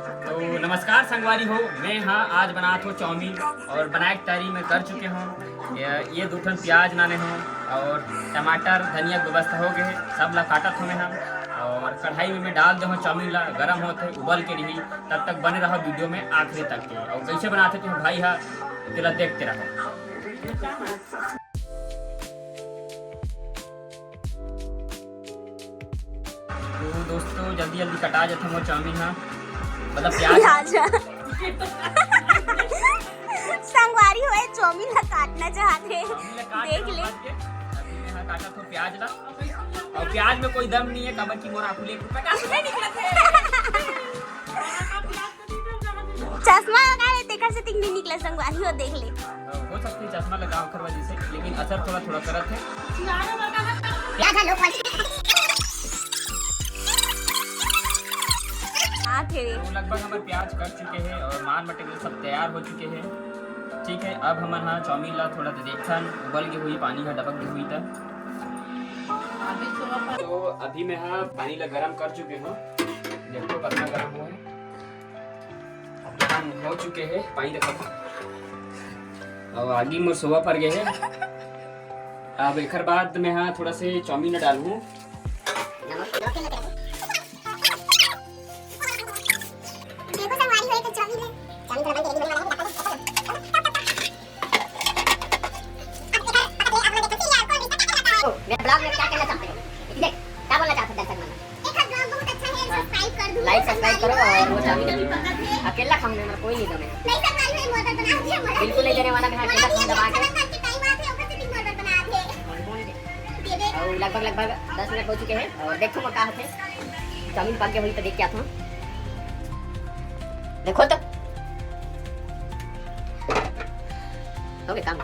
तो नमस्कार संगवारी हो, मैं हाँ आज बनात हो चाउमीन और बनाए तैयारी में कर चुके हूँ। ये दो ठन प्याज नाने हूँ और टमाटर धनिया की व्यवस्था हो गए सब ला काटत हमें हम और कढ़ाई में मैं डाल दे हूँ चाउमीन ला गरम होते उबल के रही तब तक बने रहो वीडियो में आखिरी तक के और कैसे बनाते थे भाई हाँ तेला देखते रहो। तो दोस्तों जल्दी जल्दी कटा जाते हैं चाउमीन हाँ मतलब प्याज संगवारी हुए चाउमीन ला काटना चाहते देख ले। काटा तो प्याज ला और प्याज में कोई दम नहीं है कबर की मोरा खुले चश्मा लगा ले तेकर से तिक नहीं निकले संगवारी हो देख ले। हो सकती है चश्मा लगाओ कर वजह से लेकिन असर थोड़ा थोड़ा करत है। तो लगभग हमारे प्याज कट चुके हैं और मार मटेरियल सब तैयार हो चुके हैं। ठीक है अब हम हाँ चाउमीन ला थोड़ा देखन उबल के हुई पानी का डबक दी हुई था। तो अभी मैं हाँ पानी ला गरम कर चुके हूँ देखो कितना गरम हुआ है हम हो चुके हैं पानी देखो और आगे मोर सोवा पर गए हैं। अब एक बाद मैं हाँ थोड़ा से चाउमीन डालूँ मेरे ब्लॉग में क्या कहना चाहते हो देख क्या बोलना चाहते दर्शक मन एक ब्लॉग बहुत अच्छा है सब्सक्राइब कर दो लाइक सब्सक्राइब करो और वो चाउमीन अकेला खाऊंगा मैं कोई नहीं दूंगा नहीं सब वाली है मदद बना दे बिल्कुल नहीं देने वाला मैं अकेला खाऊंगा दबा के टाइम बात है ओकर से भी मदद बना दे और लगभग 10 मिनट हो चुके हैं और देखो क्या होते चाउमीन पक के हुई तो देख क्या था देखो तो हो गया काम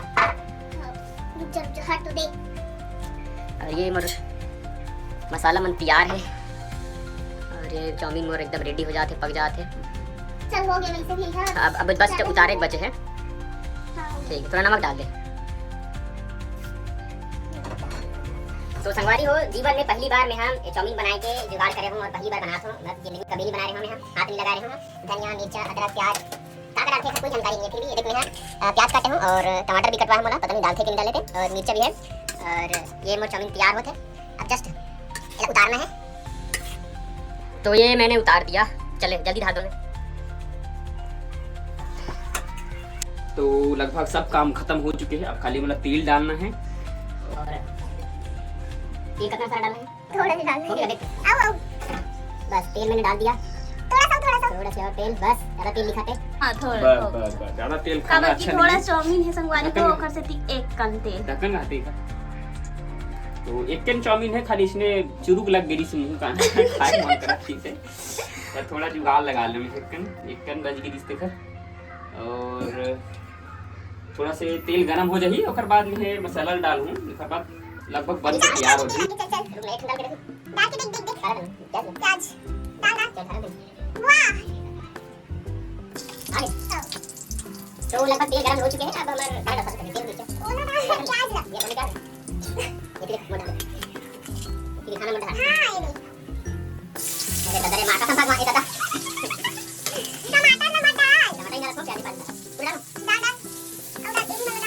रुक हट तो देख और ये मोर मसाला मन तैयार है और ये चाउमीन मोर एकदम रेडी हो जाते पक जाते चल हो गया वैसे भी है। अब बस उतारे बचे हैं ठीक थोड़ा नमक डाल दे। तो संगवारी हो जीवन में पहली बार में हम चाउमीन बनाए के जुगाड़ करे हूं और पहली बार बनाता हूं बस जिंदगी कभी नहीं बना रहे हम हाथ नहीं लगा रहे हूं धनिया मिर्चा अदरक प्याज का डालते हैं कोई जानकारी नहीं है फिर भी देख मैं प्याज काटे हूं और टमाटर भी कटवाए मोला पता नहीं डालते कि नहीं डाले थे और मिर्चा भी है और ये मोर चाउमीन तैयार होते अब जस्ट इसे उतारना है। तो ये मैंने उतार दिया चले जल्दी ढाल दो। तो लगभग सब काम खत्म हो चुके हैं अब खाली मतलब तेल डालना है और तेल कितना सारा डालना है थोड़ा सा डालना है देख आओ बस तेल मैंने डाल दिया थोड़ा सा और तेल बस ज्यादा तेल दिखाते हां थोड़ा बस ज्यादा तेल खाना अच्छा नहीं थोड़ा चाउमीन है संगवारी तो ओकर से एक कन तेल ढक्कन आते का तो एक कन चाउमीन है खाली इसने चुरुक लग गई से मुंह का खाए मन करा ठीक है थोड़ा जुगाड़ लगा ले मैं एक कन बज गई इसते और थोड़ा से तेल गरम हो जाही और बाद में मसाला डालूं एक बाद लगभग बन के तैयार हो जाए। डाल के देख प्याज डाल वाह तो लगभग तेल गरम हो चुके हैं अब हमारे डाल सकते हैं तेल नीचे ओला डाल प्याज ला ये बोले ये देख मोटा ये खाना मोटा हां ये अरे दादा माता संभाल मार दादा टमाटर डाल इधर सो प्याज डाल डाल और डाल एक डाल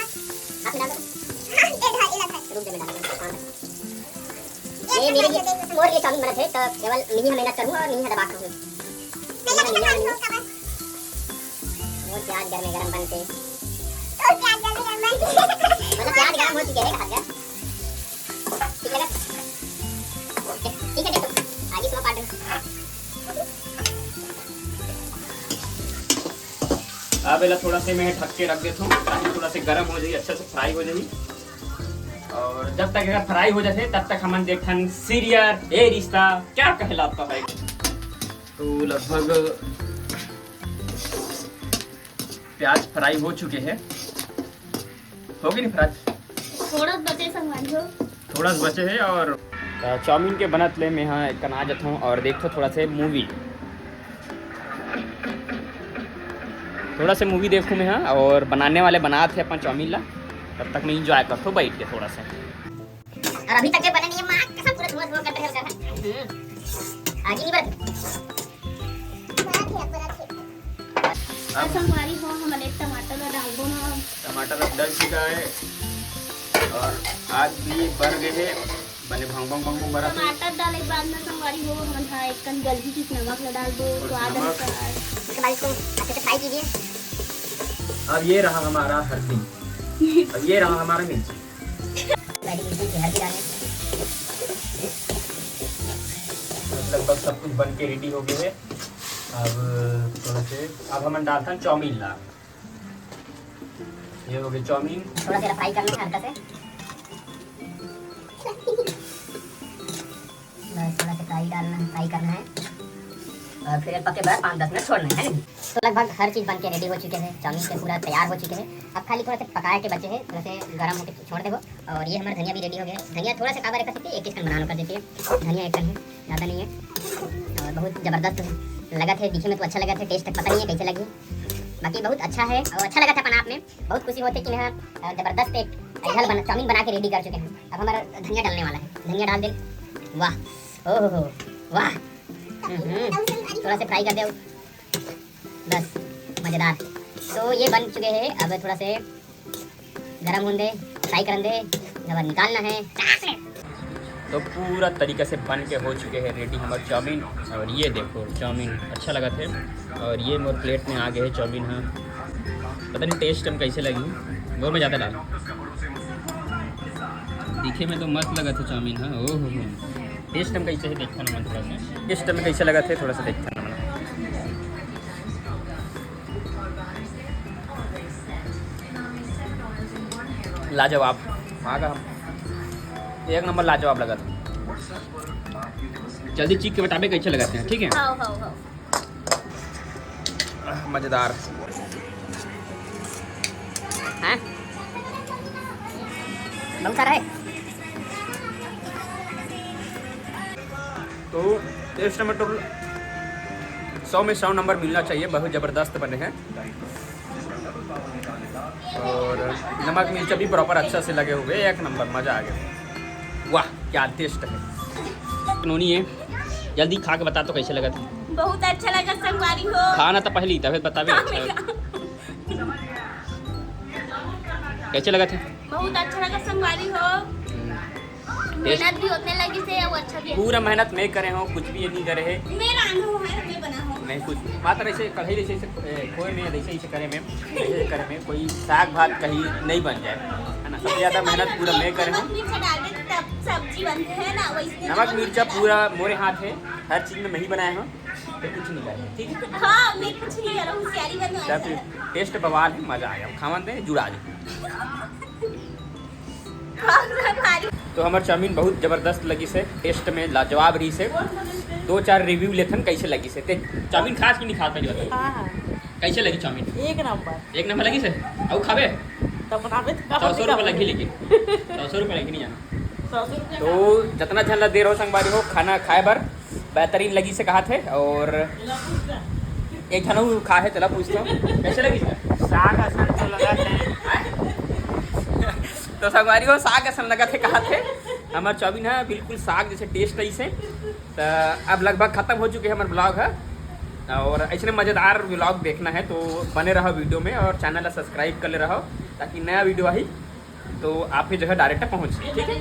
आप डाल ये ढाई लगा रुक दे डाल ये मेरे लिए मोर ये चाउमीन बना थे तो केवल मिनी मेहनत करूंगा और मिनी दबा करूंगा वो प्याज गरम बनते तो प्याज गरम बनते मतलब प्याज गरम हो चुके हैं कहा गया ठीक है देखो आगे तो काट अब इला थोड़ा से मैं ढक के रख देता हूँ ताकि थोड़ा से गरम हो जाए अच्छे से फ्राई हो जाए और जब तक अगर फ्राई हो जाए तब तक हम देखन सीरियल ए रिश्ता क्या कहलाता है। तो लगभग प्याज फ्राई हो चुके हैं हो गई नहीं फ्राई थोड़ा बचे संगवारी हो थोड़ा सा बचे है और चाउमीन के बनत ले मैं यहाँ एक आ जाता हूँ और देखो थोड़ा से मूवी देखूँ मैं यहाँ और बनाने वाले बनाते हैं अपन चाउमीन ला तब तक मैं इंजॉय करता हूँ बैठ के थोड़ा सा और अभी तक के बने नहीं है मां कसम पूरा धुआं करते हैं आगे नहीं बढ़ते तो संगवारी हो हमन एक टमाटर ला डाल दो ना। टमाटर अब डल चुका है और आग भी बढ़ गए है, बने भंग भंग भंग भरा थे। टमाटर डाले के बाद में संगवारी हो हमन हाँ एक कन जल्दी से नमक ला डाल दो स्वाद अनुसार। उसके बाद इसको अच्छे से फ्राई कीजिए। अब ये रहा हमारा हल्दी, अब ये रहा हमारा मिर्ची। हल्दी डालें। लगभग सब कुछ बन के रेडी हो गए है। अब थोड़ा से अब हम डालते हैं चाउमीन ला। ये हो गए चाउमीन, थोड़ा सा फ्राई करना है हल्का से, बस थोड़ा सा फ्राई करना है और फिर पके बाद 5-10 मिनट छोड़ना है नहीं। तो लगभग हर चीज़ बन के रेडी हो चुके हैं, चाउमीन से पूरा तैयार हो चुके हैं। अब खाली थोड़ा सा पकाए के बचे हैं, थोड़ा से गर्म होकर छोड़ देगा। और ये हमारा धनिया भी रेडी हो गया। धनिया थोड़ा सा काबर कर सकते हैं, 1 कन बनाना कर देती है। धनिया 1 कन है, ज़्यादा नहीं है और बहुत ज़बरदस्त लगा थे, दिखने में तो अच्छा लगा था, टेस्ट पता नहीं है कैसे लगी, बाकी बहुत अच्छा है और अच्छा लगा था अपने आप में। बहुत खुशी होती है कि मैं ज़बरदस्त एक चाउमीन बना के रेडी कर चुके हैं। अब हमारा धनिया डालने वाला है, धनिया डाल दे। वाह ओह वाह, थोड़ा सा फ्राई कर दो, बस मज़ेदार। तो ये बन चुके हैं, अब थोड़ा से गरम होने दे, फ्राई कर दे, जब निकालना है। तो पूरा तरीके से बन के हो चुके हैं रेडी हमारे चाउमीन। और ये देखो चाउमीन अच्छा लगा थे और ये मोर प्लेट में आ गए है चाउमीन। हाँ पता नहीं टेस्ट हम कैसे लगी, वो मैं ज़्यादा डाला, दिखे में तो मस्त लगा था चाउमीन। हाँ ओह हो, टेस्ट हम कैसे है देखा ना, थोड़ा सा टेस्ट में कैसे लगा थे थोड़ा सा देखा ना। लाजवाब, आगा एक नंबर लाजवाब लगा था। जल्दी चीख के बताबे कैसे लगाते हैं, ठीक है? हाँ। मज़ेदार हाँ बहुत सारा है। तो टेस्ट में टोटल 100 में 100 नंबर मिलना चाहिए, बहुत ज़बरदस्त बने हैं। और नमक मिर्च भी प्रॉपर अच्छा से लगे हुए, 1 नंबर, मज़ा आ गया। वाह क्या टेस्ट है। नोनी है, जल्दी खा के बता तो कैसे लगा था। बहुत अच्छा लगा संगवारी हो। खाना तो पहले तभी बतावे कैसे लगा था। बहुत अच्छा लगा संगवारी हो। मेहनत भी उतने लगी से और अच्छा भी है। पूरा मेहनत मैं करे हो, कुछ भी ये नहीं करे है। मेरा अनुभव है, मैं बना हूँ। नहीं कुछ मात्र ऐसे कढ़ाई जैसे खोए में ऐसे करे में ऐसे करे में कोई साग भात कहीं नहीं बन जाए, है ना। सबसे ज़्यादा मेहनत पूरा मैं करे हूँ। नमक मिर्च डाल दे तब सब्जी बनती है ना, वैसे नमक मिर्चा पूरा मोरे हाथ है, हर चीज़ में मैं ही बनाया हूँ, तो कुछ नहीं करे, ठीक है। हाँ मैं कुछ नहीं कर रहा हूँ, होशियारी बनवाई फिर टेस्ट बवाल है, मज़ा आया। खावन दे जुड़ा जी। तो हमारे चाउमीन बहुत ज़बरदस्त लगी से, टेस्ट में लाजवाब रही से। 2-4 रिव्यू लेथन कैसे लगी से। चाउमीन खास की नहीं खा पाई बता। हाँ कैसे लगी चाउमीन? 1 नंबर। 1 नंबर लगी से। और खावे तब बनावे 100 रुपये लगी, लेकिन 100 रुपये लगी नहीं जाना। 100 रुपये। तो जितना झल्ला देर हो संगवारी हो, खाना खाए बर बेहतरीन लगी से कहा थे। और एक धनु खा है, चला पूछता हूँ कैसे लगी साग असन तो लगा थे। तो संगवारी हो साग असन लगा थे कहा थे। हमारे चाउमीन है बिल्कुल साग जैसे टेस्ट ऐसे। तो अब लगभग ख़त्म हो चुके हैं हमारे ब्लॉग है। और ऐसे मज़ेदार व्लॉग देखना है तो बने रहो वीडियो में और चैनल सब्सक्राइब कर ले रहो, ताकि नया वीडियो आई तो आपकी जगह डायरेक्ट पहुँचे, ठीक है।